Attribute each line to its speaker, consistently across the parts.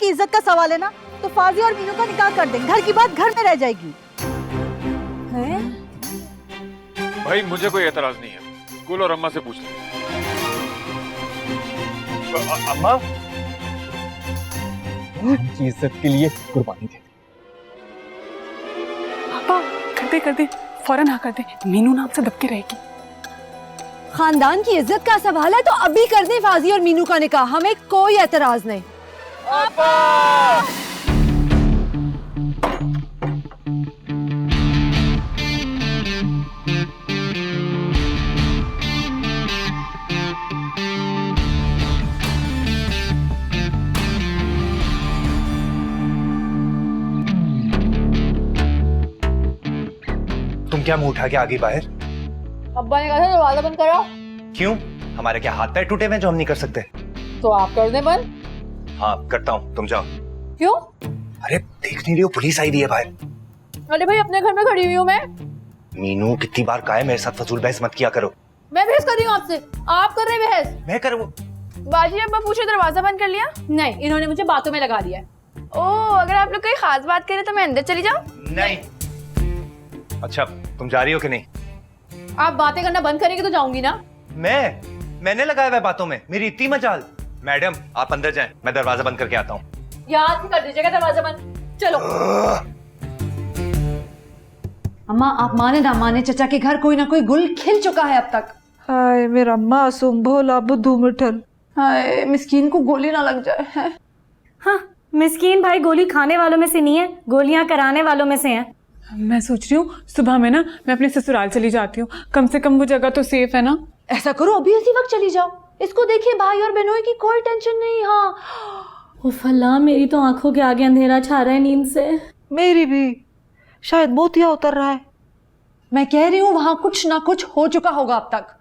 Speaker 1: की इज्जत का सवाल है ना, तो फाजी और मीनू का निकाह कर दें, घर की बात घर में रह जाएगी। हैं?
Speaker 2: भाई मुझे कोई एतराज नहीं है, गुल और अम्मा से पूछ लें।
Speaker 3: अम्मा की इज्जत के लिए कुर्बानी दे।
Speaker 4: पापा कर दे फौरन हाँ कर दे, मीनू नाम से दबके रहेगी।
Speaker 1: खानदान की इज्जत का सवाल है तो अभी कर दें फाजी और मीनू का निकाह, हमें कोई एतराज नहीं।
Speaker 5: तुम क्या मुंह उठा के आ गई बाहर?
Speaker 1: अब्बा ने कहा था दरवाजा बंद करो।
Speaker 5: क्यों? हमारे क्या हाथ पैर टूटे हुए जो हम नहीं कर सकते?
Speaker 1: तो आप कर दें बंद।
Speaker 5: हाँ करता हूँ, तुम जाओ।
Speaker 1: क्यों?
Speaker 5: अरे देख नहीं रही हो, पुलिस आई हुई है बाहर।
Speaker 1: अरे भाई अपने घर में खड़ी हुई हूँ मैं।
Speaker 5: मीनू कितनी बार कहा है मेरे साथ फजूल बहस मत किया करो।
Speaker 1: मैं बहस कर रही हूँ आपसे, आप कर रहे हैं बहस।
Speaker 5: मैं कर वो
Speaker 6: बाजी अब्बा पूछे दरवाजा बंद कर लिया?
Speaker 1: नहीं, इन्होंने मुझे बातों में लगा दिया है।
Speaker 6: ओह, अगर आप लोग कोई खास बात करें तो मैं अंदर चली जाऊं?
Speaker 5: नहीं। अच्छा तुम जा रही हो कि नहीं?
Speaker 1: आप बातें करना बंद करेंगे तो जाऊंगी ना।
Speaker 5: मैंने लगाया हुआ बातों में, मेरी इतनी मजाल। मैडम आप अंदर जाएं, मैं दरवाजा बंद करके आता हूँ।
Speaker 1: याद कर दीजिएगा दरवाजा बंद। चलो। अम्मा आप माने ना माने, चचा के घर कोई ना कोई गुल खिल चुका है अब तक।
Speaker 7: हाय मेरा मासूम भोला बुद्धू मिठल।
Speaker 1: हाय मिस्कीन को गोली ना लग जाए है।
Speaker 8: हाँ, मिस्कीन भाई गोली खाने वालों में से नहीं है, गोलियां कराने वालों में से हैं।
Speaker 4: मैं सोच रही हूँ सुबह में ना मैं अपने ससुराल चली जाती हूँ, कम से कम वो जगह तो सेफ है ना।
Speaker 1: ऐसा करो अभी उसी वक्त चली जाओ, इसको देखिए भाई और बहनों की कोई टेंशन नहीं। हाँ
Speaker 8: उफ अल्लाह, मेरी तो आंखों के आगे अंधेरा छा रहा है नींद से।
Speaker 7: मेरी भी, शायद मोतिया उतर रहा है।
Speaker 1: मैं कह रही हूँ वहां कुछ ना कुछ हो चुका होगा अब तक।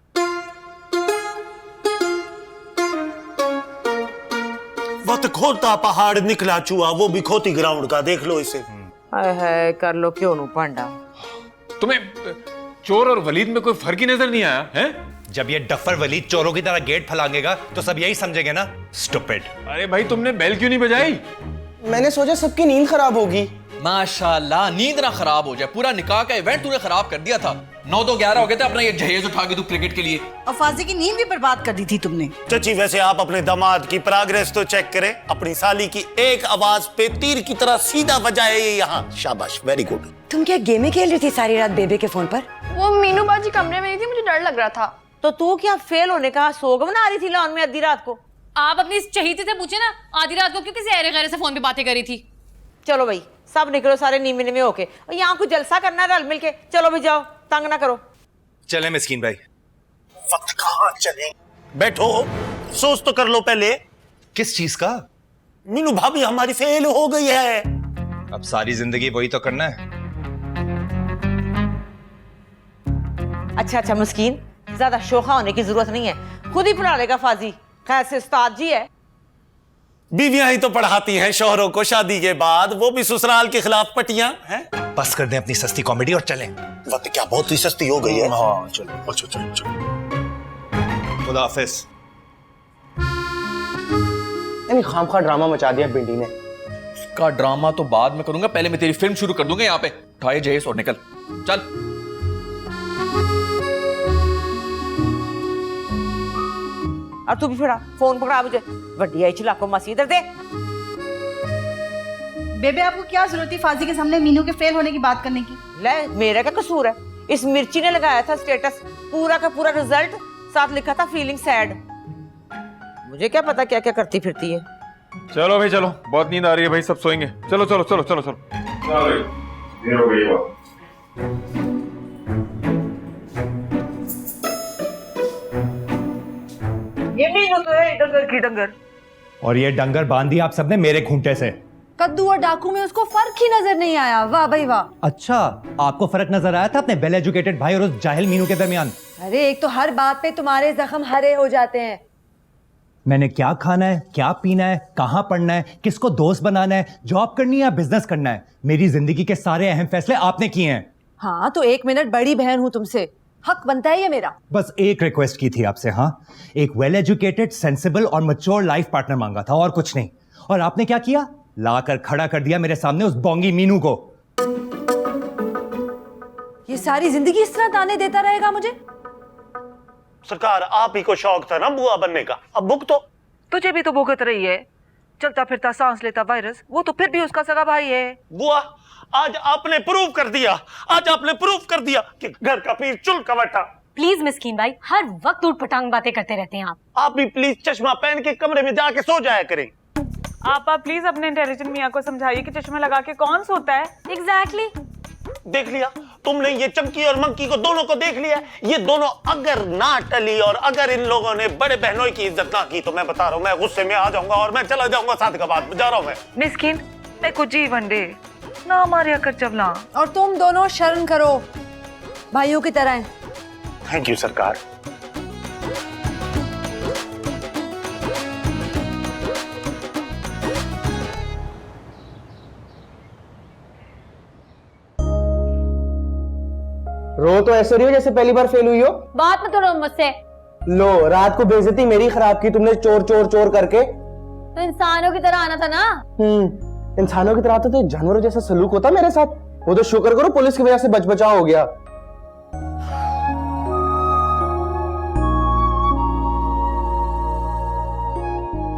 Speaker 9: वक्त खोता पहाड़ निकला चूहा, वो भी खोती ग्राउंड का, देख लो इसे।
Speaker 10: है कर लो क्यों नू पांडा।
Speaker 2: तुम्हें चोर और वलीद में कोई फर्क ही नजर नहीं आया है?
Speaker 5: जब ये डफर वलीद चोरों की तरह गेट फैलाएगा तो सब यही समझेंगे ना, स्टूपिड।
Speaker 2: अरे भाई तुमने बेल क्यों नहीं बजाई?
Speaker 10: मैंने सोचा सबकी नींद खराब होगी।
Speaker 11: माशाल्लाह, नींद ना खराब हो जाए, पूरा निकाह का इवेंट तूने खराब कर दिया था। 9-2-11 हो गए थे, अपना ये जहेज उठा के तू क्रिकेट के लिए।
Speaker 1: और फाजी की नींद भी बर्बाद कर दी थी तुमने।
Speaker 9: चची वैसे आप अपने दामाद की प्रोग्रेस तो चेक करें, अपनी साली की एक आवाज पे तीर की तरह सीधा बजाए यहाँ। शाबाश, वेरी गुड।
Speaker 12: तुम क्या गेमें खेल रही थी सारी रात बेबे के फोन पर?
Speaker 6: वो मीनू बाजी कमरे में नहीं थी, मुझे डर लग रहा था।
Speaker 10: तो तू क्या फेल होने का सोग बना रही थी लॉन में आधी रात को?
Speaker 13: आप अपनी चहीते से पूछे ना, आधी रात को क्यों किसी अरे गैरे से फोन पे बातें करी थी।
Speaker 10: चलो भाई सब निकलो सारे नीमे नीमे होके, यहाँ कुछ जलसा करना है रल मिल के। चलो भी जाओ, तंग ना करो।
Speaker 5: चले मिस्कीन भाई।
Speaker 9: वक्त कहाँ चले, बैठो सोच तो कर लो पहले।
Speaker 5: किस चीज का?
Speaker 9: मीनू भाभी हमारी फेल हो गई है।
Speaker 5: अब सारी जिंदगी वही तो करना है।
Speaker 10: अच्छा मुस्कीन, ज्यादा शोखा होने की जरूरत नहीं है, खुद ही पढ़ा लेगा फाजी। खैर से उस्ताद जी है।
Speaker 9: बीवियां ही तो पढ़ाती हैं शौहरों को शादी के बाद, वो भी ससुराल के खिलाफ पटियां हैं।
Speaker 5: बस कर दें अपनी सस्ती कॉमेडी और चलें।
Speaker 9: वक्त क्या बहुत ही सस्ती हो गई है। हाँ चलो चलो चलो।
Speaker 5: खुदा हाफिज।
Speaker 3: खामखा ड्रामा मचा दिया पिंडी ने।
Speaker 11: का ड्रामा तो बाद में करूंगा, पहले मैं तेरी फिल्म शुरू कर दूंगा। यहाँ पे उठाए जहेज और निकल चल।
Speaker 10: और तू भी फिरा फोन पकड़ा मुझे, वड्डी आई चिलाको मासी इधर दे।
Speaker 1: बेबे आपको क्या जरूरत थी फाजी के सामने मीनू के फेल होने की बात करने की?
Speaker 10: ले मेरा क्या कसूर है? इस मिर्ची ने लगाया था स्टेटस, पूरा का पूरा रिजल्ट साथ लिखा था फीलिंग सैड। मुझे क्या पता क्या क्या करती फिरती है।
Speaker 2: चलो भाई चलो, बहुत नींद आ रही है भाई, सब सोएंगे। चलो चलो चलो चलो चलो। देर हो गई।
Speaker 10: ये मीनू तो है डंगर की डंगर।
Speaker 5: और ये डंगर बांध दिया आप सबने मेरे खूंटे से।
Speaker 1: कद्दू और डाकू में उसको फर्क ही नजर नहीं आया। वाह भाई वाह।
Speaker 5: अच्छा आपको फर्क नजर आया था अपने वेल एजुकेटेड भाई और उस जाहिल मीनू के दरमियान?
Speaker 1: अरे एक तो हर बात पे तुम्हारे जख्म हरे हो जाते हैं।
Speaker 5: मैंने क्या खाना है, क्या पीना है, कहाँ पढ़ना है, किसको दोस्त बनाना है, जॉब करनी है या बिजनेस करना है, मेरी जिंदगी के सारे अहम फैसले आपने किए हैं।
Speaker 1: हाँ तो 1 मिनट बड़ी बहन हूँ तुमसे, हक बनता है ये मेरा।
Speaker 5: बस एक रिक्वेस्ट की थी आपसे। हाँ, एक वेल एजुकेटेड, सेंसिबल और मैच्योर लाइफ पार्टनर मांगा था और कुछ नहीं। और आपने क्या किया? लाकर खड़ा कर दिया मेरे सामने उस बोंगी मीनू को।
Speaker 1: ये सारी जिंदगी इस तरह ताने देता रहेगा मुझे?
Speaker 9: सरकार, आप ही को शौक था ना बुआ बनने का, अब भुगतो।
Speaker 7: तुझे भी तो भुगत रही है। चलता फिरता सांस लेता वायरस, वो तो फिर भी उसका सगा भाई है।
Speaker 9: बुआ, आज आपने प्रूव कर दिया कि घर का पीर चुल कवटा।
Speaker 8: प्लीज मिस्कीन भाई, हर वक्त उठ पटांग बातें करते रहते हैं
Speaker 9: आप भी प्लीज चश्मा पहन के कमरे में जाके सो जाया करें।
Speaker 4: आप प्लीज अपने इंटेलिजेंट मियाँ को समझाइए कि चश्मा लगा के कौन सोता है।
Speaker 8: एग्जैक्टली।
Speaker 9: देख लिया तुमने, ये चंकी और मंकी को दोनों को देख लिया। ये दोनों अगर ना टली और अगर इन लोगों ने बड़े बहनों की इज्जत ना की तो मैं बता रहा हूँ, मैं गुस्से में आ जाऊंगा और मैं चला जाऊंगा साथ का बात जा रहा हूँ मैं।
Speaker 7: मिस्किन, मैं कुछ जीवन दे ना मारिया कर चवला।
Speaker 1: और तुम दोनों शर्म करो, भाइयों की तरह हैं।
Speaker 9: थैंक यू सरकार।
Speaker 3: रो तो ऐसे रही हो जैसे पहली बार फेल हुई हो।
Speaker 8: बात मत करो मुझसे।
Speaker 3: लो, रात को बेइज्जती मेरी खराब की तुमने चोर चोर चोर करके।
Speaker 8: तो इंसानों की तरह आना था ना।
Speaker 3: इंसानों की तरह तो जानवरों जैसा सलूक होता मेरे साथ। वो तो शुक्र करो पुलिस की वजह से बच बचाव हो गया।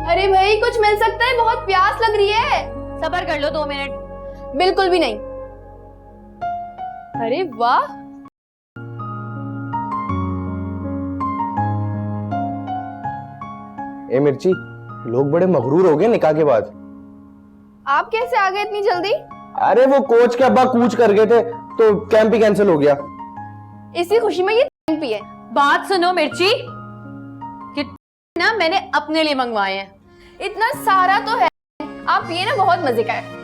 Speaker 6: अरे भाई कुछ मिल सकता है, बहुत प्यास लग रही है।
Speaker 8: सब्र कर लो 2 मिनट।
Speaker 6: बिल्कुल भी नहीं। अरे वाह,
Speaker 3: ए मिर्ची, लोग बड़े मगरूर हो गए निकाह के बाद।
Speaker 6: आप कैसे आ गए इतनी जल्दी?
Speaker 3: अरे वो कोच के अब्बा कूच कर गए थे तो कैंप ही कैंसिल हो गया।
Speaker 6: इसी खुशी में ये पिए।
Speaker 13: बात सुनो मिर्ची, ये ना मैंने अपने लिए मंगवाए हैं।
Speaker 6: इतना सारा तो है, आप पिए ना, बहुत मजे का है।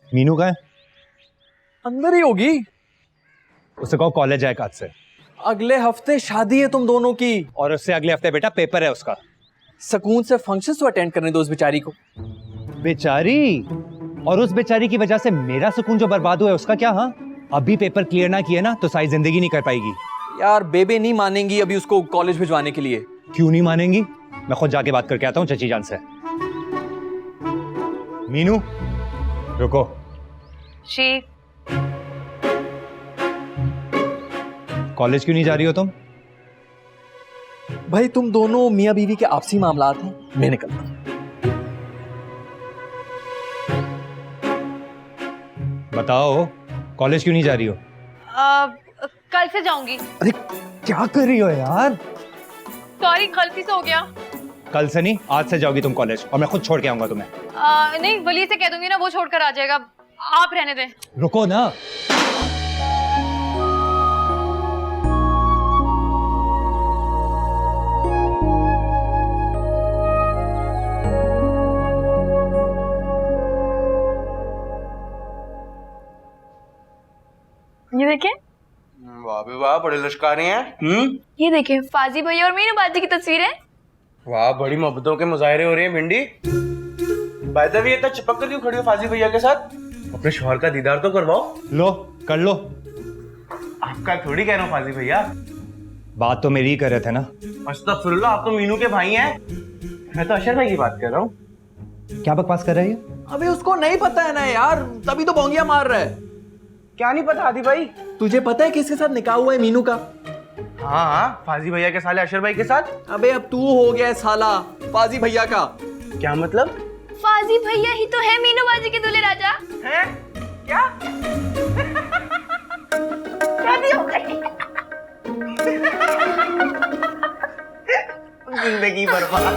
Speaker 5: मीनू का है?
Speaker 11: अंदर ही होगी।
Speaker 5: उसे कहो कॉलेज जाए आज से।
Speaker 11: अगले हफ्ते शादी है तुम दोनों की।
Speaker 5: और उससे अगले हफ्ते बेटा पेपर है उसका।
Speaker 11: सुकून से फंक्शन तो अटेंड करने दो उस बेचारी को।
Speaker 5: बेचारी? और उस बेचारी की वजह से मेरा सुकून जो बर्बाद हुआ है उसका क्या? हाँ, अभी पेपर क्लियर ना किए ना तो सारी जिंदगी नहीं कर पाएगी।
Speaker 11: यार बेबे नहीं मानेंगी अभी उसको कॉलेज भिजवाने के लिए।
Speaker 5: क्यों नहीं मानेंगी? मैं खुद जाके बात करके आता हूँ चची जान से। मीनू रुको।
Speaker 7: जी।
Speaker 5: कॉलेज क्यों नहीं जा रही हो तुम?
Speaker 11: भाई तुम दोनों मियाँ बीवी के आपसी मामलात हैं, मैं निकलता हूं।
Speaker 5: बताओ कॉलेज क्यों नहीं जा रही हो?
Speaker 13: कल से जाऊंगी।
Speaker 5: अरे क्या कर रही हो यार?
Speaker 13: सॉरी, गलती से हो गया।
Speaker 5: कल से नहीं, आज से जाओगी तुम कॉलेज और मैं खुद छोड़ के आऊंगा तुम्हें।
Speaker 13: नहीं, वली से कह दूंगी ना, वो छोड़कर आ जाएगा। आप रहने दें।
Speaker 5: रुको ना।
Speaker 6: ये देखें।
Speaker 3: वाह बे वाह, बड़े लश्कारे हैं।
Speaker 6: ये देखें, फाजी भैया और मीनू बाजी की तस्वीरें।
Speaker 3: वाह, बड़ी मोहब्बतों के मुजाहरे हो रहे हैं भिंडी। बाय द वे, इतना चिपक कर क्यों खड़ी हो फाजी भैया के साथ? अपने शौहर का दीदार तो करवाओ।
Speaker 5: लो कर लो।
Speaker 3: आपका थोड़ी कह रहा हूँ फाजी भैया,
Speaker 5: बात तो मेरी ही कर रहे थे ना।
Speaker 3: अस्तगफिरुल्लाह, आप तो मीनू के भाई हैं। मैं तो अशर भाई की बात कर रहा हूँ।
Speaker 5: क्या बकवास कर रही है?
Speaker 11: अबे उसको नहीं पता है ना यार, तभी तो बोंगिया मार रहा है।
Speaker 3: क्या नहीं पता आदि भाई?
Speaker 11: तुझे पता है किसके साथ निकाह हुआ है मीनू का?
Speaker 3: हाँ हाँ, फाजी भैया के साले अशर भाई के साथ।
Speaker 11: अबे अब तू हो गया साला फाजी भैया का।
Speaker 3: क्या मतलब?
Speaker 6: फाजी भैया ही तो है मीनू बाजी के दूल्हे राजा।
Speaker 3: हैं? क्या? शादी हो गई। जिंदगी बर्बाद।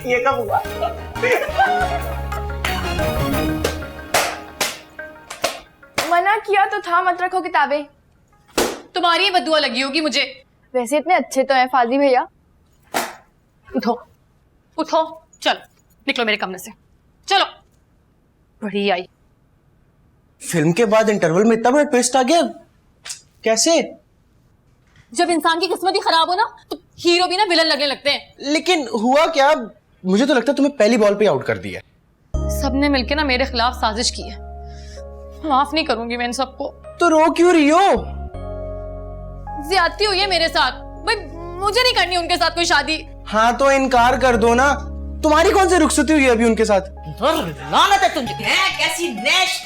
Speaker 3: ये कब हुआ?
Speaker 6: मना किया तो था, मत रखो किताबें।
Speaker 13: तुम्हारी ही बद्दुआ लगी होगी मुझे।
Speaker 6: वैसे इतने अच्छे तो हैं फाजी भैया।
Speaker 13: उठो उठो, चलो निकलो मेरे कमरे से, चलो। बड़ी आई।
Speaker 3: फिल्म के बाद इंटरवल में इतना बड़ा ट्विस्ट आ गया, कैसे?
Speaker 13: जब इंसान की किस्मत ही खराब हो ना तो हीरो भी ना विलन लगने लगते हैं।
Speaker 3: लेकिन हुआ क्या? मुझे तो लगता है तुम्हें पहली बॉल पे आउट कर दिया।
Speaker 13: सबने मिलके ना मेरे खिलाफ साजिश की है। माफ नहीं करूंगी मैं इन सबको।
Speaker 3: तो रो क्यों रही हो?
Speaker 13: ज्यादती हुई है मेरे साथ भाई, मुझे नहीं करनी उनके साथ कोई शादी।
Speaker 3: हाँ तो इनकार कर दो ना, तुम्हारी कौन सी रुखसती हुई है अभी उनके साथ?
Speaker 10: लानत है तुझे। कैसी नेश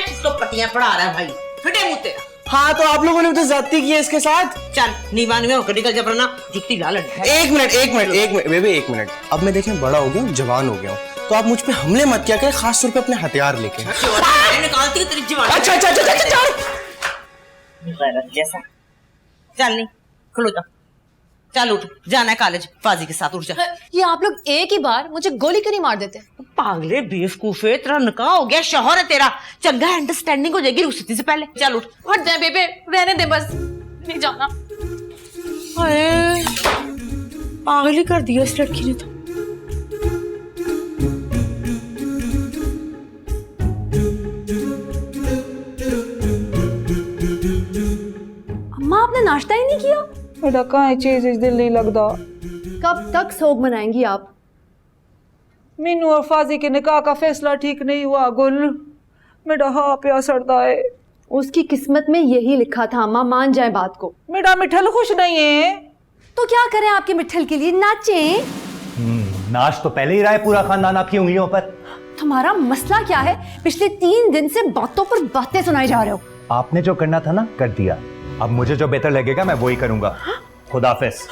Speaker 10: इसको पट्टियां पढ़ा रहा है भाई, फिटे मुंह तेरा।
Speaker 3: हाँ तो आप लोगों ने तो ज्यादती की है इसके साथ।
Speaker 10: चल नीवान में होकर निकल, जबरना दिखती लालच है।
Speaker 3: एक मिनट बेबी, एक मिनट। अब मैं देखें बड़ा हो गया हूँ, जवान हो गया हूँ, तो आप मुझ पे हमले मत किया करें, खास तौर पे अपने हथियार लेके।
Speaker 10: निकालती है तेरी जवान।
Speaker 3: अच्छा
Speaker 10: जैसा चल नहीं, खुलो जा, चल उठ, जाना है कॉलेज फाजी के साथ, उठ जा।
Speaker 13: ये आप लोग एक ही बार मुझे गोली क्यों नहीं मार देते?
Speaker 10: पागले बेवकूफे, तेरा निकाह हो गया, शौहर है तेरा, चंगा अंडरस्टैंडिंग हो जाएगी रुखसती से पहले। चल उठ।
Speaker 13: हट जाए बेबे, रहने दे बस, नहीं जाना।
Speaker 10: अरे पागल ही कर दिया इस लड़की ने तो।
Speaker 1: अम्मा आपने नाश्ता ही नहीं किया?
Speaker 7: बेटा कहाँ चीज दिल नहीं लगता।
Speaker 1: कब तक सोग मनाएंगी आप?
Speaker 7: मीनू और फाजी के निकाह का फैसला ठीक नहीं हुआ गुल, मेरा हाँ प्या सड़ता है।
Speaker 1: उसकी किस्मत में यही लिखा था अम्मा, मान जाए बात को।
Speaker 7: मेरा मिठल खुश नहीं है
Speaker 1: तो क्या करें आपके मिठल के लिए? नाचें?
Speaker 5: नाच तो पहले ही रहा है पूरा खानदान आपकी उंगलियों पर।
Speaker 1: तुम्हारा मसला क्या है? पिछले 3 दिन से बातों पर बातें सुनाए जा रहे हो।
Speaker 5: आपने जो करना था ना कर दिया, अब मुझे जो बेहतर लगेगा मैं वही करूंगा। खुदाफिज।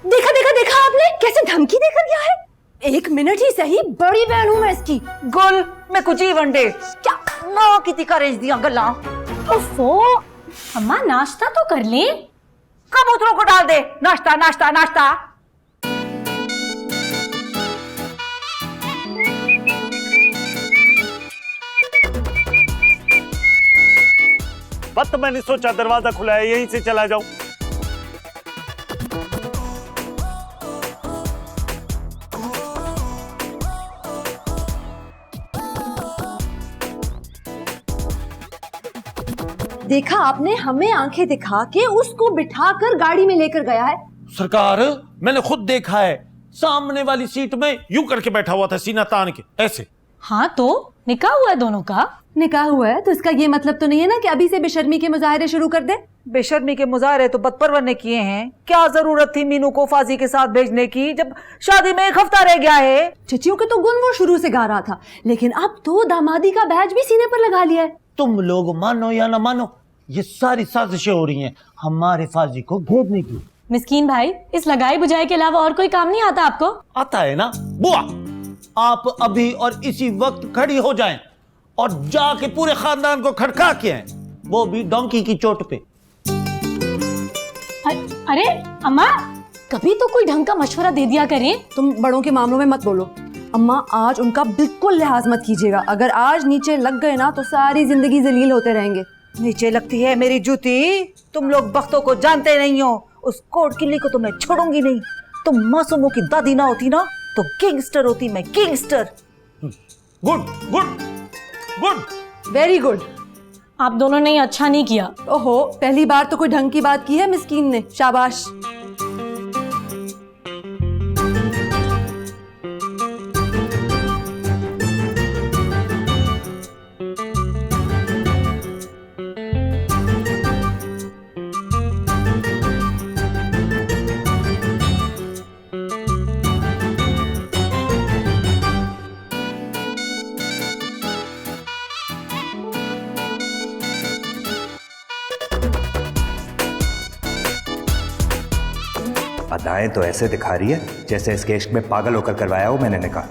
Speaker 1: देखा देखा देखा आपने कैसे धमकी देकर गया है? 1 मिनट ही सही, बड़ी बहन हूं मैं इसकी।
Speaker 7: गुल मैं कुछ ही वनडे क्या ना किती करेज दिया गल्ला।
Speaker 8: ओफो अम्मा नाश्ता तो कर ले।
Speaker 7: कबूतरों को डाल दे, नाश्ता नाश्ता नाश्ता।
Speaker 9: बस मैंने सोचा दरवाजा खुला है, यहीं से चला जाऊं।
Speaker 1: देखा आपने, हमें आंखें दिखा के उसको बिठाकर गाड़ी में लेकर गया है।
Speaker 9: सरकार मैंने खुद देखा है, सामने वाली सीट में यूं करके बैठा हुआ था, सीना तान के ऐसे।
Speaker 8: हाँ तो निकाह हुआ है दोनों का।
Speaker 1: निकाह हुआ है तो इसका ये मतलब तो नहीं है ना कि अभी से बेशर्मी के मुजाहरे शुरू कर दे।
Speaker 7: बेशर्मी के मुजाहरे तो बदपरवर ने किए हैं। क्या जरूरत थी मीनू को फाजी के साथ भेजने की जब शादी में 1 हफ्ता रह गया है।
Speaker 1: चचियों के तो गुण वो शुरू से गा रहा था, लेकिन अब तो दामादी का बैज भी सीने पर लगा लिया है।
Speaker 9: तुम लोग मानो या ना मानो, ये सारी साजिशें हो रही हैं हमारे फाजी को भेजने की।
Speaker 8: मिस्कीन भाई, इस लगाई बुझाई के अलावा और कोई काम नहीं आता आपको?
Speaker 9: आता है ना बुआ, आप अभी और इसी वक्त खड़ी हो जाएं और जाके पूरे खानदान को खड़का के आएं, वो भी डोंकी की चोट पे।
Speaker 8: अरे अम्मा, कभी तो कोई ढंग का मशवरा दे दिया करें।
Speaker 1: तुम बड़ों के मामलों में मत बोलो। अम्मा आज उनका बिल्कुल लिहाज मत कीजिएगा, अगर आज नीचे लग गए ना तो सारी जिंदगी जलील होते रहेंगे।
Speaker 7: नीचे लगती है मेरी जूती, तुम लोग बख्तों को जानते नहीं हो। उस कोट किल्ली को तो मैं छोड़ूंगी नहीं। तुम मासूमों की दादी ना होती ना तो किंगस्टर होती मैं, किंगस्टर।
Speaker 9: Good good good,
Speaker 1: very good.
Speaker 8: आप दोनों ने अच्छा नहीं किया।
Speaker 1: ओहो, पहली बार तो कोई ढंग की बात की है मिस्कीन ने, शाबाश।
Speaker 5: अदाएं तो ऐसे दिखा रही है जैसे इसके इश्क में पागल होकर करवाया हो मैंने निकाह।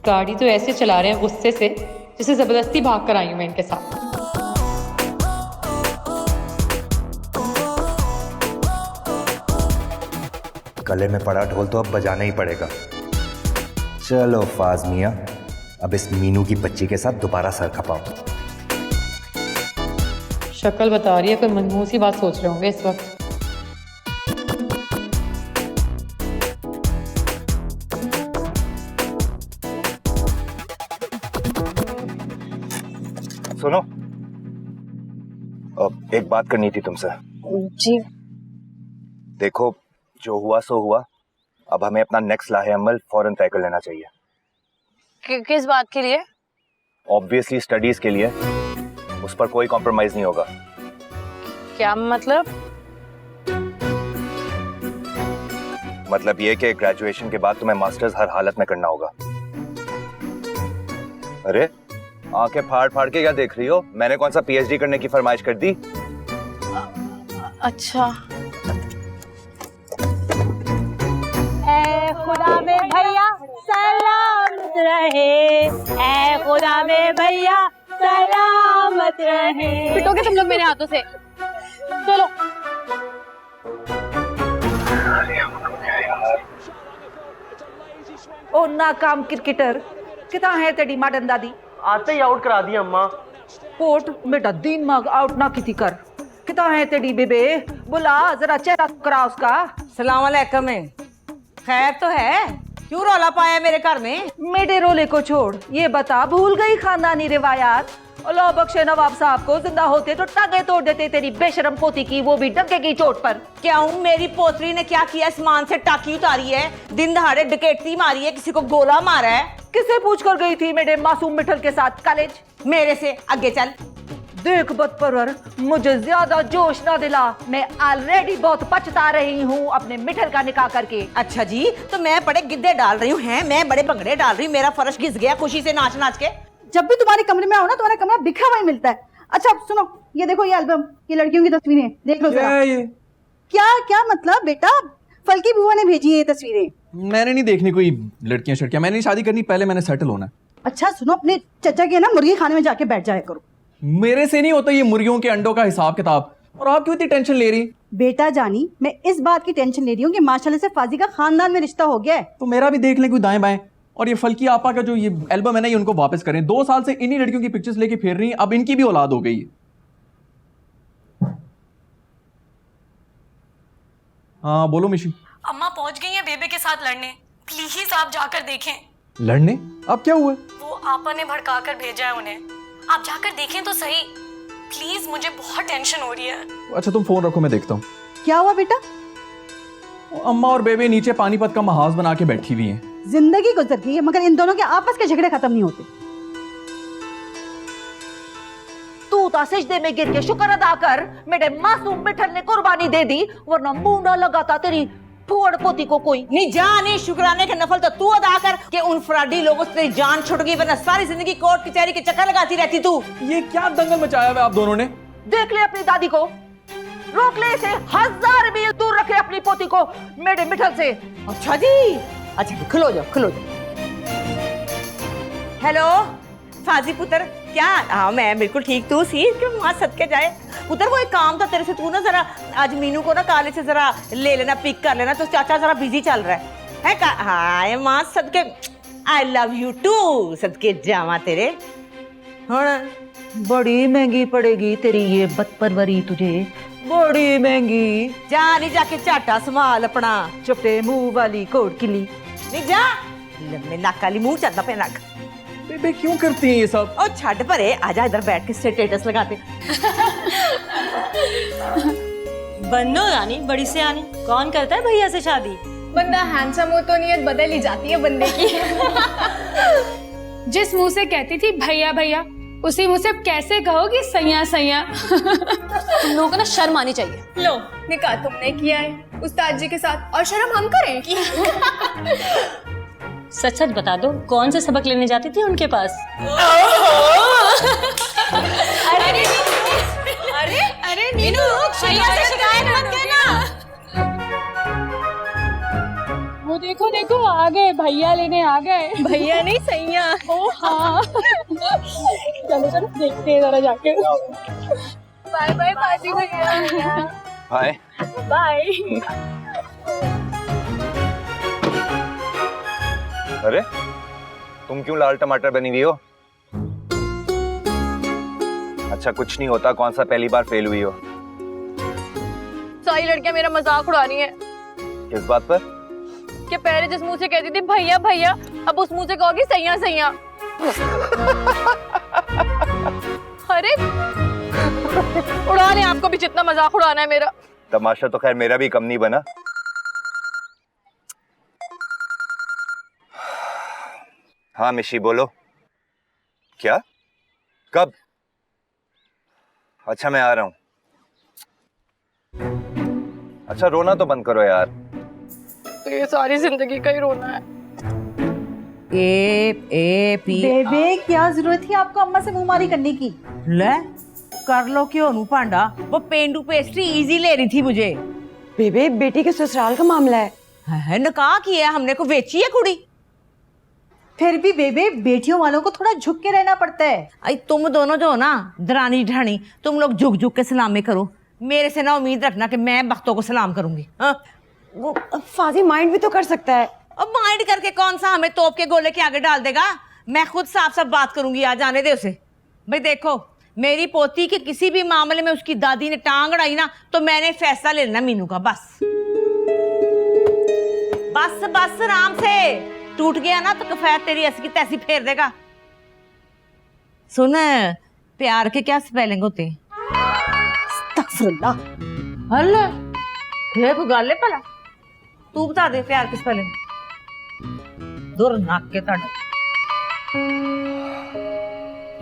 Speaker 13: गाड़ी तो ऐसे चला रहे हैं गुस्से से जैसे जबरदस्ती भाग कर आई हूं मैं इनके साथ।
Speaker 5: गले में पड़ा ढोल तो अब बजाना ही पड़ेगा। चलो फाज मियां, अब इस मीनू की बच्ची के साथ दोबारा सर खपाओ।
Speaker 13: शक्ल बता रही है, कोई मनहूस सी बात सोच रहे होंगे इस वक्त।
Speaker 5: सुनो, एक बात करनी थी तुमसे।
Speaker 6: जी।
Speaker 5: देखो, जो हुआ सो हुआ। अब हमें अपना नेक्स्ट लाहे अमल फौरन तय कर लेना चाहिए।
Speaker 6: किस बात के लिए?
Speaker 5: ऑब्वियसली स्टडीज के लिए। उस पर कोई कॉम्प्रोमाइज नहीं होगा।
Speaker 6: क्या मतलब?
Speaker 5: मतलब ये कि ग्रेजुएशन के बाद तुम्हें मास्टर्स हर हालत में करना होगा। अरे आंखें फाड़ फाड़ के क्या देख रही हो? मैंने कौन सा पीएचडी करने की फरमाइश कर दी?
Speaker 6: अच्छा।
Speaker 8: ऐ खुदा में भैया सलामत रहे, ऐ खुदा में भैया सलामत रहे।
Speaker 6: पिटोगे तुम लोग मेरे हाथों से। चलो।
Speaker 7: ओ नाकाम क्रिकेटर, कितना है तेरी माडन दादी?
Speaker 3: आते ही आउट करा दिया अम्मा।
Speaker 7: कोट बेटा दिमाग आउट ना किती कर। कितना है तेरी बेबे? बुला जरा चेहरा करा उसका।
Speaker 10: सलाम अलैकुम। खैर तो है? क्यों रौला पाया मेरे घर में?
Speaker 7: मेरे रोले को छोड़, ये बता भूल गई खानदानी रिवायात? अल्लाह बख्शे नवाब साहब को, जिंदा होते तो टांगे तोड़ देते तेरी बेशरम पोती की, वो भी डंके की चोट पर।
Speaker 10: क्यों? मेरी पोतरी ने क्या किया? आसमान से टाकी उतारी है, दिन दहाड़े डकैती मारी है, किसी को गोला मारा है।
Speaker 7: किसे पूछ कर गई थी मेरे मासूम मिठल के साथ कॉलेज?
Speaker 10: मेरे से आगे चल।
Speaker 7: देख बदपरवर, मुझे ज्यादा जोश ना दिला। मैं ऑलरेडी बहुत पछता रही हूँ अपने मिठल का निकाह करके।
Speaker 10: अच्छा जी, तो मैं बड़े गिद्दे डाल रही हूँ, हैं मैं बड़े भंगड़े डाल रही हूँ, मेरा फर्श घिस गया खुशी से नाच नाच के।
Speaker 8: जब भी तुम्हारे कमरे में आओ ना, तुम्हारा कमरा बिखरा हुआ ही मिलता है। अच्छा सुनो, ये देखो, ये एल्बम, ये लड़कियों की तस्वीरें देख लो जरा। क्या क्या मतलब बेटा? फलकी बुआ ने भेजी है ये तस्वीरें।
Speaker 11: मैंने नहीं देखनी कोई लड़कियां शड़कियां, मैंने नहीं शादी करनी, पहले मैंने सेटल होना है।
Speaker 8: अच्छा सुनो, अपने चचा के ना मुर्गी खाने में जाके बैठ जाया करो।
Speaker 11: मेरे से नहीं होता ये मुर्गियों के अंडों का हिसाब किताब, और आप क्यों इतनी टेंशन ले रही?
Speaker 8: बेटा जानी, मैं इस बात की टेंशन ले रही हूँ कि माशाल्लाह से फाजी का खानदान में रिश्ता हो गया है।
Speaker 11: तो मेरा भी देख लें कोई दाएं बाएं। और ये फलकी आपा का जो ये एल्बम है ना, ये उनको वापस करें। 2 साल से इन्हीं लड़कियों की पिक्चर्स लेके फिर रही हैं, अब इनकी भी औलाद हो गई है। हाँ बोलो मिशी।
Speaker 13: अम्मा पहुंच गई है बेबे के साथ लड़ने, प्लीज आप जाकर देखें।
Speaker 11: लड़ने? अब क्या हुआ?
Speaker 13: वो आपा ने भड़का कर भेजा है उन्हें, आप जाकर देखें तो सही प्लीज, मुझे बहुत टेंशन हो रही है।
Speaker 11: अच्छा तुम फोन रखो, मैं देखता हूँ।
Speaker 8: क्या हुआ बेटा?
Speaker 11: अम्मा और बेबे नीचे पानीपत का महाज बना के बैठी हुई हैं।
Speaker 8: जिंदगी गुजर गई है, मगर इन दोनों के आपस के झगड़े खत्म नहीं होते।
Speaker 7: तू तो सिजदे में गिर के शुक्र अदा कर, मेरे मासूम मिठल ने कुर्बानी दे दी, वरना मुंह ना लगाता तेरी फुअड़ पोती को कोई।
Speaker 10: नहीं जाने शुक्राने का नफल तो तू अदा कर कि उन फ्रॉडी लोगों से तेरी जान छुट गई, वरना सारी जिंदगी कोर्ट कचहरी के चक्कर लगाती रहती तू।
Speaker 11: ये क्या दंगल मचाया हुआ आप दोनों ने?
Speaker 7: देख ले अपनी दादी को, रोक ले इसे, 1000 मील दूर रखे अपनी पोती को मेरे मिठल से।
Speaker 10: अच्छा जी, अच्छा खलो जाओ खलो जाओ। हेलो फाजी पुत्र, क्या? हाँ मैं बिल्कुल ठीक। तू सी क्यों वहाँ सदके जाए पुत्र, वो एक काम था तेरे से, तू ना जरा आज मीनू को ना कॉलेज से जरा ले लेना, पिक कर लेना। तो चाचा जरा बिजी चल रहा है हाँ माँ सदके, आई लव यू टू, सदके जावा तेरे। हाँ
Speaker 7: बड़ी महंगी पड़ेगी तेरी ये बदपरवरी तुझे, बड़ी महंगी।
Speaker 10: जा नहीं जाके चाटा संभाल अपना।
Speaker 7: चुपटे मुंह वाली कोट किली।
Speaker 10: नहीं जा, लम्बे नाक वाली मुंह चलता पे नाक।
Speaker 11: बेबे क्यों करती हैं ये सब?
Speaker 10: ओ छड़ परे, आजा इधर बैठ के स्टेटस लगाते।
Speaker 8: बनो रानी बड़ी से आनी, कौन करता है भैया से शादी?
Speaker 6: बंदा हैंडसम हो तो नियत बदल ही जाती है बंदे की।
Speaker 13: जिस मुंह से कहती थी भैया भैया, उसी मुंह से कैसे कहोगी सैया सैया।
Speaker 6: तुम लोगों को ना शर्म आनी चाहिए।
Speaker 14: लो निकाह तुमने किया है उस्ताद जी के साथ, और शर्म हम करें?
Speaker 8: सच सच बता दो, कौन से सबक लेने जाती थी उनके पास?
Speaker 13: अरे अरे अरे मीनू, भैया से शिकायत मत करना।
Speaker 14: वो देखो देखो आ गए भैया, लेने आ गए।
Speaker 6: भैया नहीं सैया।
Speaker 14: ओ हाँ। चलो चलो देखते हैं जरा जाके।
Speaker 6: बाय बाय बाजी भैया।
Speaker 5: Hi
Speaker 14: bye.
Speaker 5: अरे तुम क्यों लाल टमाटर बनी हुई हो?
Speaker 15: अच्छा कुछ नहीं होता, कौन सा पहली बार फेल हुई हो?
Speaker 6: सारी लड़कियां मेरा मजाक उड़ा रही हैं
Speaker 15: किस बात पर?
Speaker 6: कि पहले जिस मुंह से कहती थी भैया भैया, अब उस मुंह से कहोगी सैया सैया। अरे उड़ा ले, आपको भी जितना मजाक उड़ाना है मेरा।
Speaker 15: तमाशा तो खैर मेरा भी कम नहीं बना। हाँ मिशी बोलो। क्या? कब? अच्छा मैं आ रहा हूं। अच्छा रोना तो बंद करो यार।
Speaker 6: तो ये सारी जिंदगी का ही रोना है।
Speaker 8: बेबे क्या जरूरत थी आपको अम्मा से मुंहमारी करने की?
Speaker 10: ले कर लो क्यों नू पांडा, वो पेंडू पेस्ट्री इजी ले रही थी मुझे।
Speaker 12: बेबे बेटी के ससुराल का मामला
Speaker 10: है नकाह किया हमने, को बेची है कुड़ी।
Speaker 8: फिर भी बेबे बेटियों वालों को थोड़ा झुक के रहना पड़ता है।
Speaker 10: आई तुम दोनों जो हो ना दरानी ढानी, तुम लोग झुक झुक के सलामी करो। मेरे से ना उम्मीद रखना कि मैं बख्तों को सलाम करूंगी।
Speaker 12: वो फाजी माइंड भी तो कर सकता है।
Speaker 10: अब माइंड करके कौन सा हमें तोप के गोले के आगे डाल देगा? मैं खुद साफ साफ बात करूंगी, आ जाने दे उसे। भाई देखो मेरी पोती के किसी भी मामले में उसकी दादी ने टांग अड़ाई ना तो मैंने फैसला ले लेना मीनू का। बस बस बस आराम से, टूट गया ना तो कफैत तेरी ऐसी की तैसी फेर देगा। सुन प्यार के क्या स्पेलिंग होते? हल्ले ये कोई गल है भला? तू बता दे प्यार की स्पेलिंग। दूर नाक के ताड़।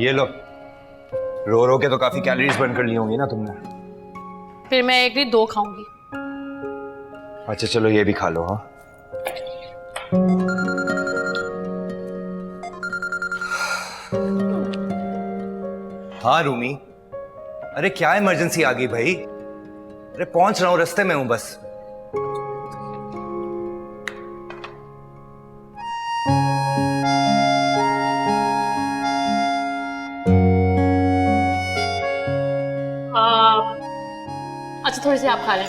Speaker 15: ये लो, रो रो के तो काफी कैलोरीज बर्न कर ली होंगी ना तुमने।
Speaker 6: फिर मैं एक नहीं 2 खाऊंगी।
Speaker 15: अच्छा चलो ये भी खा लो। हाँ हाँ रूमी, अरे क्या इमरजेंसी आ गई भाई? अरे पहुंच रहा हूं, रास्ते में हूं बस।
Speaker 6: अच्छा थोड़ी सी आप खा लें,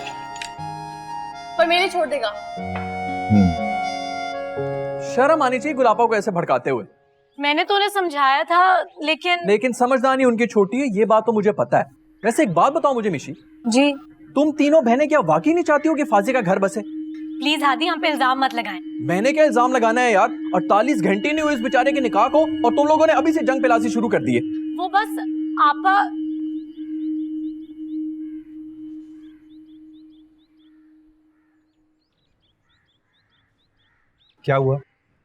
Speaker 6: पर मेरे छोड़ देगा।
Speaker 11: शर्म आनी चाहिए गुलाबा को ऐसे भड़काते हुए।
Speaker 13: मैंने तो उन्हें समझाया था लेकिन
Speaker 11: समझदारी उनकी छोटी है, ये बात तो मुझे पता है। वैसे एक बात बताओ मुझे मिशी
Speaker 13: जी,
Speaker 11: तुम तीनों बहनें क्या वाकई नहीं चाहती हो कि फाजी का घर बसे?
Speaker 13: प्लीज हादी हम पे इल्जाम मत लगाएं।
Speaker 11: मैंने क्या इल्जाम लगाना है यार? 48 घंटे नहीं हुए इस बेचारे के निकाह को और तुम लोगों ने अभी से जंग पिलासी शुरू कर दी है।
Speaker 13: वो बस आपा
Speaker 5: क्या हुआ?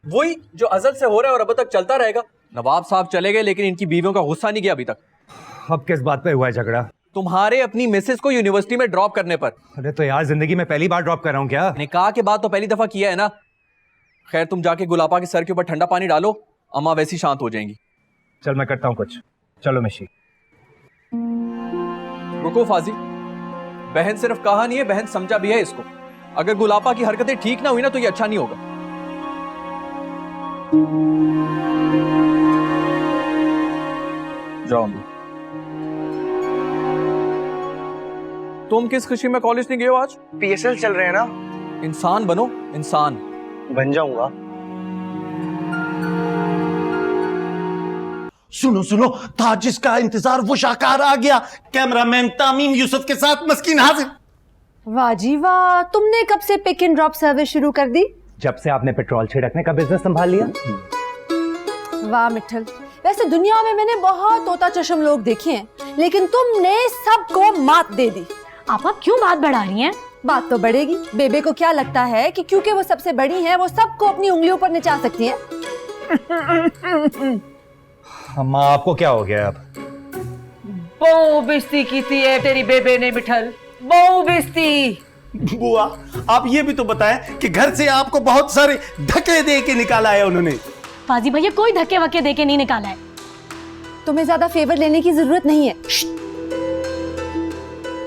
Speaker 11: वही जो अजल से हो रहा है और अब तक चलता रहेगा। नवाब साहब चले गए लेकिन इनकी बीवियों का गुस्सा नहीं गया अभी तक।
Speaker 5: अब किस बात पे हुआ है झगड़ा?
Speaker 11: तुम्हारे अपनी मिसेस को यूनिवर्सिटी में ड्रॉप करने पर।
Speaker 5: अरे तो यार जिंदगी में पहली बार ड्रॉप कर रहा हूँ क्या?
Speaker 11: निकाह के बाद तो पहली दफा किया है ना। खैर तुम जाके गुलाबा के सर के ऊपर ठंडा पानी डालो, अम्मा वैसी शांत हो जाएंगी।
Speaker 5: चल मैं करता हूँ कुछ। चलो मिशी।
Speaker 11: रुको फाजी, बहन सिर्फ कहा नहीं है, बहन समझा भी है इसको। अगर गुलाबा की हरकतें ठीक ना हुई ना तो ये अच्छा नहीं होगा। जाओ तुम किस खुशी में कॉलेज नहीं गए हो आज?
Speaker 3: पीएसएल चल रहे हैं ना।
Speaker 11: इंसान बनो, इंसान
Speaker 3: बन जाऊंगा।
Speaker 9: सुनो सुनो, था जिसका इंतजार वो शाकार आ गया। कैमरामैन तामीम यूसुफ के साथ मस्कीन हाजिर।
Speaker 1: वाह जी वाह, तुमने कब से पिक एंड ड्रॉप सर्विस शुरू कर दी?
Speaker 5: जब से आपने पेट्रोल छिड़कने का बिजनेस संभाल लिया।
Speaker 1: वाह मिठल, वैसे दुनिया में मैंने बहुत तोता चश्म लोग देखे हैं, लेकिन तुमने सबको मात दे दी।
Speaker 13: आपा क्यों बात बढ़ा रही हैं?
Speaker 1: बात तो बढ़ेगी। बेबे को क्या लगता है कि क्योंकि वो सबसे बड़ी है वो सबको अपनी उंगलियों पर नचा सकती है?
Speaker 5: अम्मा आपको क्या हो गया अब?
Speaker 10: बहु बेइज्जती की थी है तेरी बेबे ने मिठल, बहु बेइज्जती।
Speaker 9: बुआ आप ये भी तो बताएं कि घर से आपको बहुत सारे धक्के दे के निकाला है उन्होंने।
Speaker 13: फाजी भैया कोई धक्के वक्के दे के नहीं निकाला है।
Speaker 1: तुम्हें ज्यादा फेवर लेने की जरूरत नहीं है।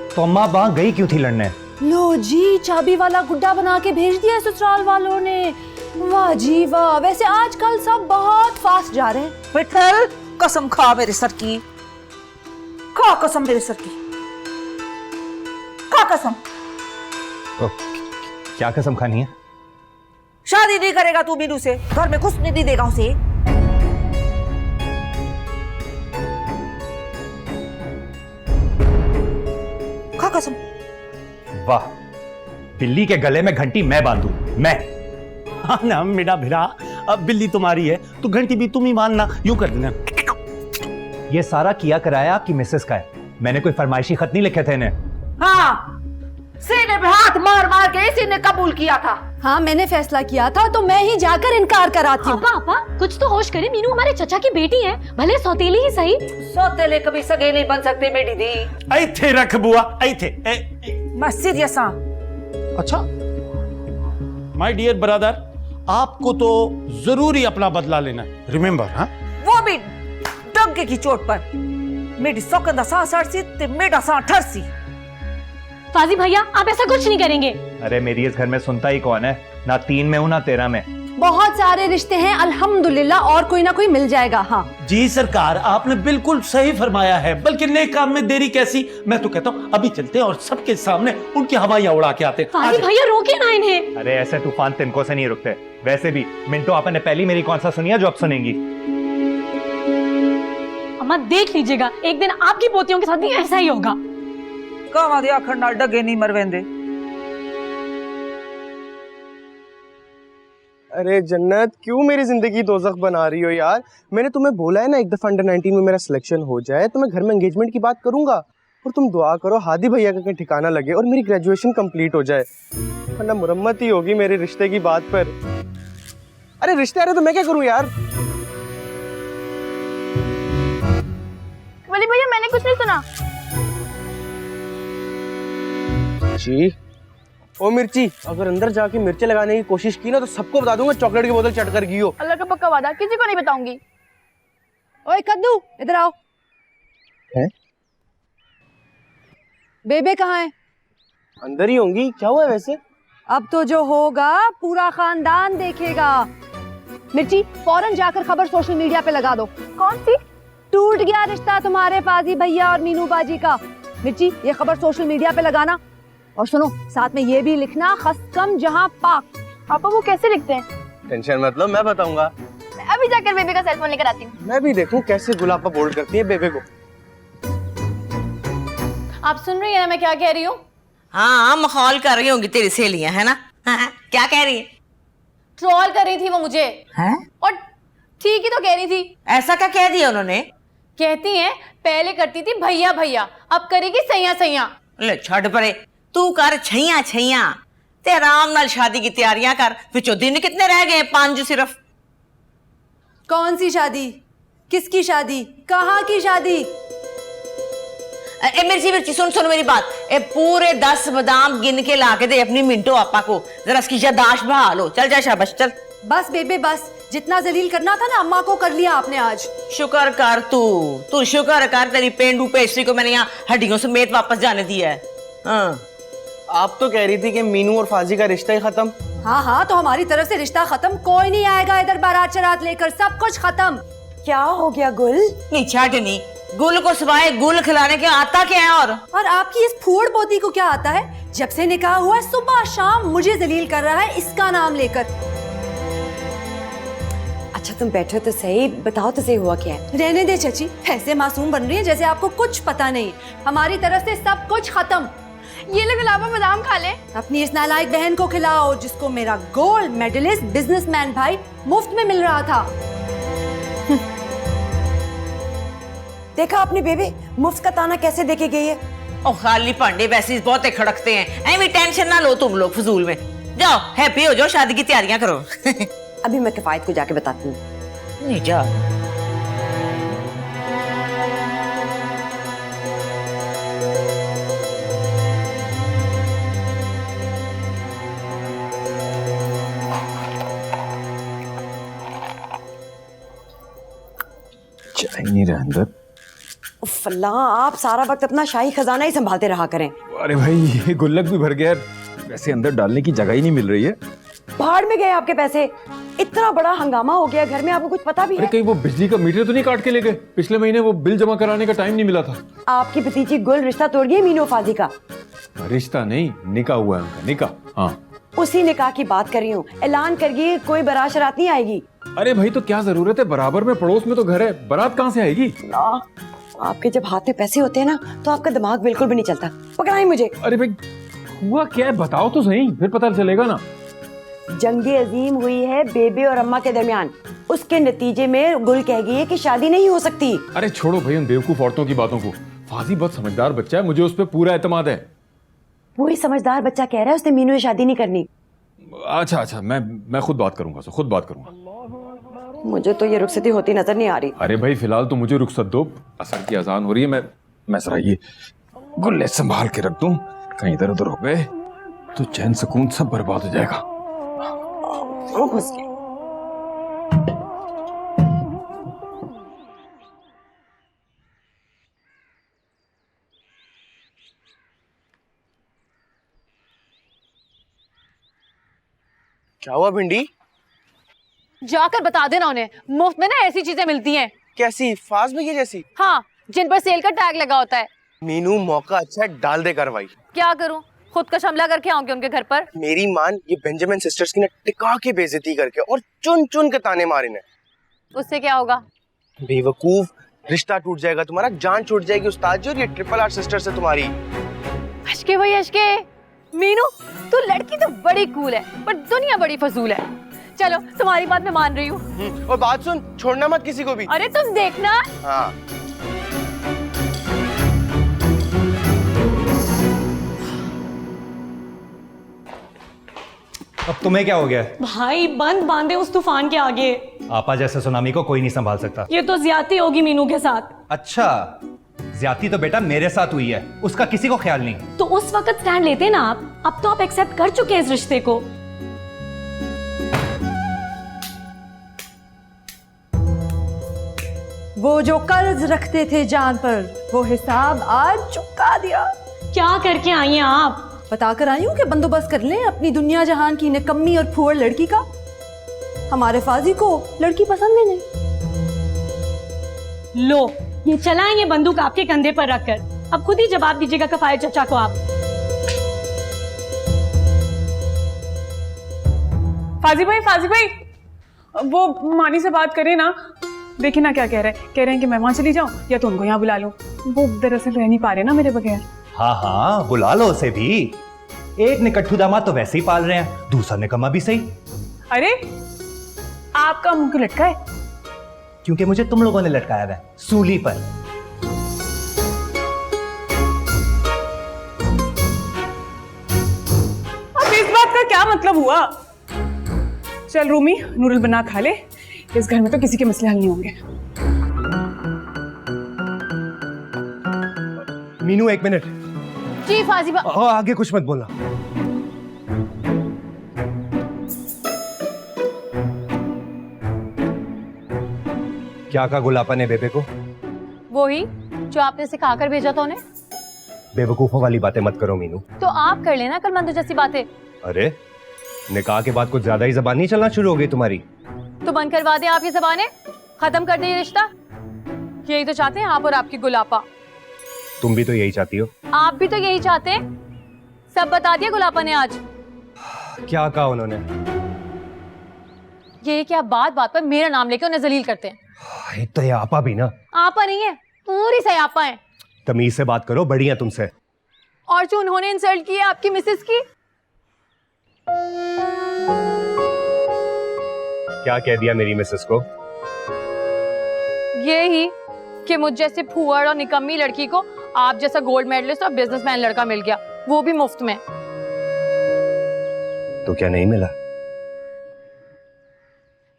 Speaker 5: तो अम्मा वहां गई क्यों थी लड़ने?
Speaker 1: लो जी, चाबी वाला गुड्डा बना के भेज दिया ससुराल वालों ने। वाह जी वाह, वैसे आजकल सब बहुत फास्ट जा रहे हैं।
Speaker 7: मिठल कसम खा मेरे सर की, खा कसम मेरे सर की, खा कसम।
Speaker 5: तो क्या कसम खानी है?
Speaker 7: शादी नहीं करेगा तू मीनू से, घर में घुसने नहीं देगा उसे। कसम।
Speaker 5: वाह, बिल्ली के गले में घंटी मैं बांधू, मैं।
Speaker 9: हाँ ना मेरा भिरा, अब बिल्ली तुम्हारी है तो घंटी भी तुम ही मानना, यूं कर देना।
Speaker 5: ये सारा किया कराया आपकी मिसेस का है, मैंने कोई फरमाइशी खत नहीं लिखे थे इन्हें।
Speaker 7: हाँ, सीने पे हाथ मार मार के इसी ने कबूल किया था।
Speaker 1: हाँ, मैंने फैसला किया था तो मैं ही जाकर इनकार कराती हूँ।
Speaker 13: पापा कुछ तो होश करे, मीनू हमारे चचा की बेटी है, भले सौतेली ही सही।
Speaker 7: सौतेले कभी सगे नहीं बन सकते मेरी दी।
Speaker 9: आई थे रख बुआ, आई थे।
Speaker 7: मैं सीरियस हाँ।
Speaker 9: अच्छा माय डियर ब्रदर, आपको तो जरूरी अपना बदला लेना है, रिमेम्बर। हाँ,
Speaker 7: वो भी डंके की चोट पर। मेरी सौकंदा सांस अड़सी ते मेरा सांस ठरसी।
Speaker 13: फाजी भैया आप ऐसा कुछ नहीं करेंगे।
Speaker 5: अरे मेरी इस घर में सुनता ही कौन है, ना 3 में हूं ना 13 में।
Speaker 1: बहुत सारे रिश्ते हैं अल्हम्दुलिल्लाह, और कोई ना कोई मिल जाएगा। हाँ
Speaker 9: जी सरकार, आपने बिल्कुल सही फरमाया है, बल्कि नए काम में देरी कैसी। मैं तो कहता हूँ अभी चलते हैं और सबके सामने उनकी हवाइयां उड़ा के आते हैं।
Speaker 13: फाजी भैया रोके ना इन्हें।
Speaker 5: अरे ऐसे तूफान तिनको से नहीं रुकते। वैसे भी मिंटो आपने पहली मेरी कौन सा सुनी है जो अब सुनेंगी?
Speaker 13: अम्मा देख लीजिएगा, एक दिन आपकी पोतियों के साथ भी ऐसा ही होगा।
Speaker 7: कावा दे आखर नाल डगे नहीं मरवेंदे।
Speaker 3: अरे जन्नत, क्यों मेरी जिंदगी दोज़ख बना रही हो यार? मैंने तुम्हें बोला है ना, एक दफा अंडर 19 में मेरा सिलेक्शन हो जाए तो मैं घर में एंगेजमेंट की बात करूंगा, और तुम दुआ करो हादी भैया का कहीं ठिकाना लगे और मेरी ग्रेजुएशन कंप्लीट हो जाए, वरना मुरम्मत ही होगी मेरे रिश्ते की बात पर। अरे रिश्ते आ रहे तो मैं क्या करूं यार?
Speaker 6: वली भैया मैंने कुछ नहीं सुना।
Speaker 3: जी ओ मिर्ची, अगर अंदर जाके मिर्ची लगाने की कोशिश की ना तो सबको बता दूंगा चॉकलेट की बोतल चट कर गई हो।
Speaker 6: अल्लाह का पक्का वादा, किसी को नहीं बताऊंगी।
Speaker 1: ओए कद्दू, इधर आओ।
Speaker 3: हैं?
Speaker 1: बेबे कहाँ है?
Speaker 3: अंदर ही होंगी, क्या हुआ है वैसे?
Speaker 1: अब तो जो होगा पूरा खानदान देखेगा। मिर्ची, फौरन जाकर खबर सोशल मीडिया पे लगा दो।
Speaker 6: कौन सी?
Speaker 1: टूट गया रिश्ता तुम्हारे फाजी भैया और मीनू बाजी का। मिर्ची, ये खबर सोशल मीडिया पे लगाना, और सुनो साथ में ये भी लिखना, खस्कम जहां पाक।
Speaker 6: पापा वो कैसे लिखते हैं?
Speaker 3: टेंशन मत लो, मैं बताऊंगा।
Speaker 6: मैं अभी जाकर बेबे का सेलफोन लेकर आती हूँ।
Speaker 3: मैं भी देखूं कैसे गुलाबा बोल्ड करती है बेबे को।
Speaker 6: आप सुन रही है ना मैं क्या कह रही हूँ?
Speaker 10: हाँ, मखौल कर रही होंगी तेरी सहेलियां, है ना? हाँ, क्या कह रही है?
Speaker 6: ट्रोल कर रही थी वो मुझे।
Speaker 10: हैं?
Speaker 6: और ठीक ही तो कह रही थी।
Speaker 10: ऐसा क्या कह दिया उन्होंने?
Speaker 6: कहती हैं पहले करती थी भैया भैया, अब करेगी सैया सैया।
Speaker 10: ले छड़ परे, तू कर छैया छैया ते आराम नाल शादी की तैयारियां कर। पिछो दिन कितने रह गए? 5 सिर्फ।
Speaker 1: कौन सी शादी? किसकी शादी? कहाँ की शादी?
Speaker 10: ए मिर्ची मिर्ची, सुन सुन मेरी बात। ए पूरे 10 बादाम गिन के ला के दे अपनी मिंटो आपा को, जरा इसकी यादाश्त बहाल हो। चल जा, शाबाश चल।
Speaker 1: बस बेबे बस, जितना जलील करना था ना अम्मा को कर लिया आपने आज।
Speaker 10: शुक्र कर तू शुक्र कर, तेरी पेंडू पेस्ट्री को मैंने यहाँ हड्डियों समेत वापस जाने दिया है। हाँ,
Speaker 3: आप तो कह रही थी कि मीनू और फाजी का रिश्ता ही खत्म।
Speaker 1: हाँ, तो हमारी तरफ से रिश्ता खत्म, कोई नहीं आएगा इधर बारात शरात लेकर, सब कुछ खत्म।
Speaker 12: क्या हो गया गुल?
Speaker 10: नहीं छाटनी, गुल को सिवाय गुल खिलाने के आता क्या है? और
Speaker 1: आपकी इस फूड़ पोती को क्या आता है? जब से निकाह हुआ है सुबह शाम मुझे जलील कर रहा है इसका नाम लेकर।
Speaker 12: अच्छा तुम बैठो तो सही, बताओ तो सही हुआ क्या है?
Speaker 1: रहने दे चाची, ऐसे मासूम बन रही है जैसे आपको कुछ पता नहीं। हमारी तरफ से सब कुछ खत्म।
Speaker 6: ये ले गुलाबा बादाम खा ले।
Speaker 1: अपनी इस नालायक बहन को खिलाओ जिसको मेरा गोल्ड मेडलिस्ट बिजनेसमैन भाई मुफ्त में मिल रहा था।
Speaker 12: देखा आपने बेबी, मुफ्त का ताना कैसे देके गई है।
Speaker 10: और खाली पांडे वैसे बहुत खड़कते हैं, ऐਵੇਂ टेंशन ना लो तुम लोग फजूल में। जाओ हैप्पी हो जाओ, शादी की तैयारियां करो।
Speaker 12: अभी मैं किफायत को जाके बताती हूँ।
Speaker 10: नहीं जा।
Speaker 2: चाय नहीं रहा अंदर।
Speaker 12: उफ अल्लाह, आप सारा वक्त अपना शाही खजाना ही संभालते रहा करें।
Speaker 2: अरे भाई ये गुल्लक भी भर गया, वैसे अंदर डालने की जगह ही नहीं मिल रही है।
Speaker 12: भाड़ में गए आपके पैसे। इतना बड़ा हंगामा हो गया घर में, आपको कुछ पता भी है?
Speaker 2: अरे कहीं वो बिजली का मीटर तो नहीं काट के ले गए? पिछले महीने वो बिल जमा कराने का टाइम नहीं मिला था।
Speaker 12: आपकी भतीजी गुल रिश्ता तोड़ गई मीनू फाजी का।
Speaker 2: रिश्ता नहीं, निकाह हुआ है उनका, निकाह। हाँ,
Speaker 12: उसी निकाह की बात कर रही हूँ। ऐलान करिए, कोई बारात शरात नहीं आएगी।
Speaker 2: अरे भाई तो क्या जरूरत है, बराबर में पड़ोस में तो घर है, बारात कहाँ से आएगी?
Speaker 12: आपके जब हाथ में पैसे होते हैं ना तो आपका दिमाग बिल्कुल भी नहीं चलता। पकड़ाई मुझे।
Speaker 2: अरे भाई हुआ क्या है बताओ तो सही, फिर पता चलेगा ना।
Speaker 12: जंगे अजीम हुई है बेबे और अम्मा के दरमियान। उसके नतीजे में गुल कह गई है कि शादी नहीं हो सकती।
Speaker 2: अरे छोड़ो भाई उन बेवकूफ औरतों की बातों को। फाजी बहुत समझदार बच्चा है, मुझे उस पर पूरा एतमाद है।
Speaker 12: वही समझदार बच्चा कह रहा है उसने मीनू से शादी नहीं करनी।
Speaker 2: अच्छा मैं खुद बात करूंगा, खुद बात करूंगा।
Speaker 12: मुझे तो ये रुखसती होती नजर नहीं आ रही।
Speaker 2: अरे भाई फिलहाल तो मुझे रुखसत दो, असर की अजान हो रही है। मैं जरा ये गुल्ले संभाल के रख दूं, कहीं इधर उधर हो गए तो चैन सुकून सब बर्बाद हो जाएगा।
Speaker 3: क्या हुआ भिंडी?
Speaker 6: जाकर बता देना उन्हें, मुफ्त में ना ऐसी चीजें मिलती हैं।
Speaker 3: कैसी? फास्ट में जैसी?
Speaker 6: हाँ, जिन पर सेल का टैग लगा होता है।
Speaker 3: मीनू मौका अच्छा है, डाल दे कार्रवाई।
Speaker 6: क्या करूं, खुद का हमला करके आऊंगी उनके घर पर।
Speaker 3: मेरी मान ये बेंजामिन सिस्टर्स की ना टिका के बेइज्जती करके और चुन चुन के ताने मारे ने।
Speaker 6: उससे क्या होगा?
Speaker 3: बेवकूफ, रिश्ता टूट जाएगा तुम्हारा, जान छूट जाएगी उस्ताद जी और ये ट्रिपल आर सिस्टर्स है तुम्हारी।
Speaker 6: अशके भाई अशके, मीनू तू लड़की तो बड़ी कूल है पर दुनिया बड़ी फजूल है। चलो तुम्हारी बात मैं मान रही हूँ।
Speaker 3: और बात सुन, छोड़ना मत किसी को भी।
Speaker 6: अरे तुम देखना।
Speaker 3: हाँ।
Speaker 5: अब तुम्हें क्या हो गया?
Speaker 13: भाई बंद बांधे उस तूफान के आगे।
Speaker 5: आपा जैसे सुनामी को कोई नहीं संभाल सकता।
Speaker 13: ये तो ज्यादती होगी मीनू के साथ।
Speaker 5: अच्छा, ज्यादती तो बेटा मेरे साथ हुई है, उसका किसी को ख्याल नहीं।
Speaker 13: तो उस वक्त स्टैंड लेते ना आप। अब तो आप एक्सेप्ट कर चुके हैं इस रिश्ते को।
Speaker 1: वो जो कर्ज रखते थे जान पर, वो हिसाब आज चुका दिया।
Speaker 13: क्या करके आई हैं आप?
Speaker 1: बताकर आई हूँ कि बंदोबस्त कर लें अपनी दुनिया जहान की निकम्मी और फुअर लड़की का। हमारे फाजी को लड़की पसंद ही नहीं।
Speaker 13: लो, ये चलाएं ये बंदूक आपके कंधे पर रखकर। अब खुद ही जवाब दीजिएगा कफायत चचा को आप।
Speaker 4: फाजी भाई वो मानी से बात करें ना। देखिए ना क्या कह रहे हैं कि मैं वहां चली जाऊं या तो उनको यहाँ बुला लूं। वो दरअसल रह नहीं पा रहे ना मेरे बगैर।
Speaker 5: हाँ बुला लो उसे भी। एक निकट्ठू दामाद तो वैसे ही पाल रहे हैं, दूसरा निकम्मा भी सही।
Speaker 4: अरे आपका मुंह क्यों लटका है?
Speaker 5: क्योंकि मुझे तुम लोगों ने लटकाया है सूली पर।
Speaker 4: अब इस बात का क्या मतलब हुआ? चल रूमी, नूडल बना खा ले। इस घर में तो किसी के मसले हल नहीं होंगे।
Speaker 3: मीनू एक मिनट।
Speaker 6: जी फाजी
Speaker 3: आगे कुछ मत बोलना। क्या कहा गुलापा ने बेबे को?
Speaker 6: वही जो आपने सिखा कर भेजा था उन्हें।
Speaker 3: बेवकूफों वाली बातें मत करो मीनू।
Speaker 6: तो आप कर लेना अक्लमंद जैसी बातें।
Speaker 3: अरे निकाह के बाद कुछ ज्यादा ही जबान नहीं चलना शुरू हो गई तुम्हारी।
Speaker 6: तो बंद करवा दें आप ये जबानें, खत्म कर दें ये रिश्ता। यही तो चाहते हैं आप और आपकी गुलापा।
Speaker 3: तुम भी तो यही चाहती हो।
Speaker 6: आप भी तो यही चाहते हैं। सब बता दिया गुलापा ने आज।
Speaker 3: क्या कहा उन्होंने?
Speaker 6: ये क्या बात बात पर मेरा नाम लेके उन्हें जलील करते हैं।
Speaker 3: एक तो ये आपा भी ना।
Speaker 6: आपा नहीं है, पूरी से आपा है।
Speaker 3: तमीज से बात करो, बड़ी है तुमसे।
Speaker 6: और जो उन्होंने इंसल्ट की है आपकी मिसेस की।
Speaker 3: क्या कह दिया मेरी मिसेस को?
Speaker 6: यही कि मुझ जैसे फुअर और निकम्मी लड़की को आप जैसा गोल्ड मेडलिस्ट और बिजनेसमैन लड़का मिल गया, वो भी मुफ्त में।
Speaker 3: तो क्या नहीं मिला?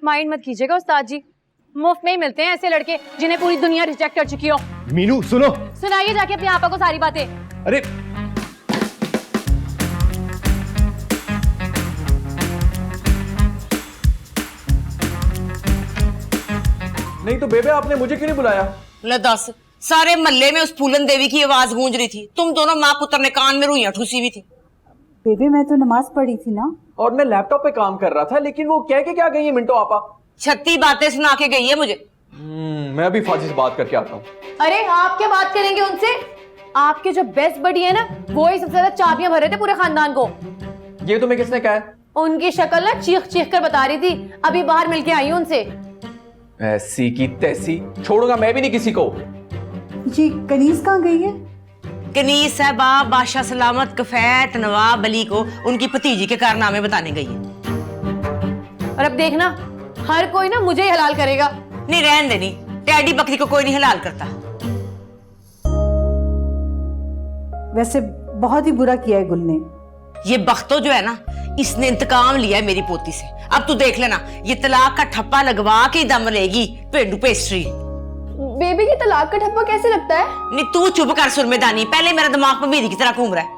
Speaker 6: माइंड मत कीजिएगा उस्ताद जी, मुफ्त में ही मिलते हैं ऐसे लड़के जिन्हें पूरी दुनिया रिजेक्ट कर चुकी हो।
Speaker 3: मीनू सुनो।
Speaker 6: सुनाइए जाके अपने आपा को सारी बातें।
Speaker 3: अरे
Speaker 11: नहीं तो बेबे आपने मुझे क्यों नहीं बुलाया?
Speaker 10: ले दस, सारे मोहल्ले में उस फूलन देवी की आवाज गूंज रही थी। तुम दोनों माँ पुत्र ने कान में रुइयां ठूसी हुई थी।
Speaker 8: बेबे मैं तो नमाज पढ़ी थी ना।
Speaker 11: और मैं लैपटॉप पे काम कर रहा था, लेकिन वो कह के क्या गई है मिंटो आपा?
Speaker 10: 36 बातें सुना के गई है मुझे।
Speaker 11: मैं अभी फाजी से बात करके आता हूँ।
Speaker 6: अरे आप क्या बात करेंगे उनसे? आपके जो बेस्ट बडी है ना, वो ही सबसे ज्यादा चाबियां भर रहे थे पूरे खानदान को।
Speaker 11: ये तुम्हें किसने कहा है?
Speaker 6: उनकी शक्ल ना चीख चीख कर बता रही थी, अभी बाहर मिलके आई हूँ उनसे।
Speaker 11: ऐसी की तैसी, छोड़ूंगा मैं भी नहीं किसी को।
Speaker 8: जी कनीज कहाँ गई है?
Speaker 10: कनीज साहबा बादशाह सलामत कफैत नवाब अली को उनकी भतीजी के कारनामे बताने गई है।
Speaker 6: और अब देखना हर कोई ना मुझे ही हलाल करेगा।
Speaker 10: नहीं रहन देनी, टैडी बकरी को कोई नहीं हलाल करता।
Speaker 8: वैसे बहुत ही बुरा किया है गुल ने।
Speaker 10: ये बख्तो जो है ना, इसने इंतकाम लिया है मेरी पोती से। अब तू देख लेना, ये तलाक का ठप्पा लगवा के दम लेगी पेंडू पेस्ट्री।
Speaker 6: बेबी की तलाक का ठप्पा कैसे लगता है?
Speaker 10: नहीं तू चुप कर सुरमेदानी, पहले मेरा दिमाग पर मेरी की तरह घूम रहा है।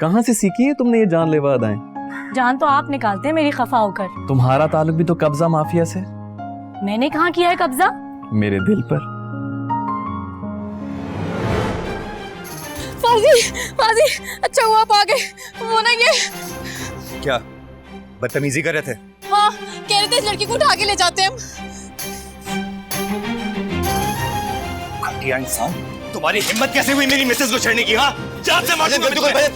Speaker 11: कहाँ से सीखी है तुमने ये जानलेवा अदाएं?
Speaker 13: जान तो आप निकालते हैं मेरी खफा होकर।
Speaker 11: तुम्हारा ताल्लुक भी तो कब्जा माफिया से।
Speaker 13: मैंने कहाँ किया है कब्जा?
Speaker 11: मेरे दिल पर।
Speaker 13: फाजी अच्छा हुआ आप आ गए। वो ना ये
Speaker 15: क्या बदतमीजी कर रहे थे?
Speaker 13: हाँ कह रहे थे इस लड़की को उठा के ले जाते हैं हम।
Speaker 15: घटिया इंसान, तुम्हारी हिम्मत कैसे हुई मेरी मिसेज को छेड़ने की? हाँ जान से मार दूंगा मैं तुम्हें।